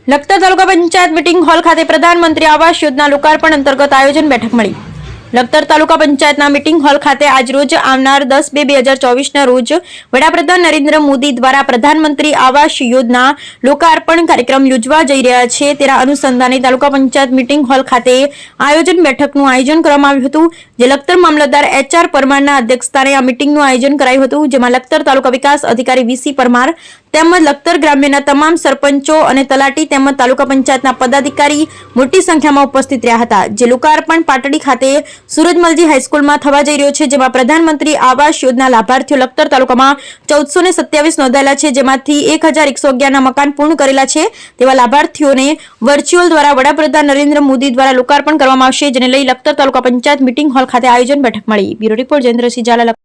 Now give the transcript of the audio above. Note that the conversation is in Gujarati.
લખતર તાલુકા પંચાયત મીટિંગ હોલ ખાતે પ્રધાનમંત્રી આવાસ યોજના લોકાર્પણ અંતર્ગત આયોજન બેઠક મળી। લખતર તાલુકા પંચાયતના મીટિંગ હોલ ખાતે આજ રોજ આવનાર 10/2/2024 રોજ વડાપ્રધાન નરેન્દ્ર મોદી દ્વારા પ્રધાનમંત્રી આવાસ યોજના લોકાર્પણ કાર્યક્રમ યોજવા જઈ રહ્યા છે। તેના અનુસંધાને તાલુકા પંચાયત મીટિંગ હોલ ખાતે આયોજન બેઠકનું આયોજન કરવામાં આવ્યું હતું, જે લખતર મામલતદાર HR પરમારના અધ્યક્ષસ્થાને આ મીટિંગનું આયોજન કરાયું હતું, જેમાં લખતર તાલુકા વિકાસ અધિકારી VC પરમાર તેમજ લખતર ગ્રામ્યના તમામ સરપંચો અને તલાટી તેમજ તાલુકા પંચાયતના પદાધિકારી મોટી સંખ્યામાં ઉપસ્થિત રહ્યા હતા। જે લોકાર્પણ પાટડી ખાતે સુરજમલજી હાઈસ્કૂલમાં થવા જઈ રહ્યો છે, જેમાં પ્રધાનમંત્રી આવાસ યોજના લાભાર્થીઓ લખતર તાલુકામાં 1427 નોંધાયેલા છે, જેમાંથી 1111ના મકાન પૂર્ણ કરેલા છે। તેવા લાભાર્થીઓને વર્ચ્યુઅલ દ્વારા વડાપ્રધાન નરેન્દ્ર મોદી દ્વારા લોકાર્પણ કરવામાં આવશે, જેને લઈ લખતર તાલુકા પંચાયત મીટિંગ હોલ ખાતે આયોજન બેઠક મળી। Bureau report Jayendrasinh Jhala.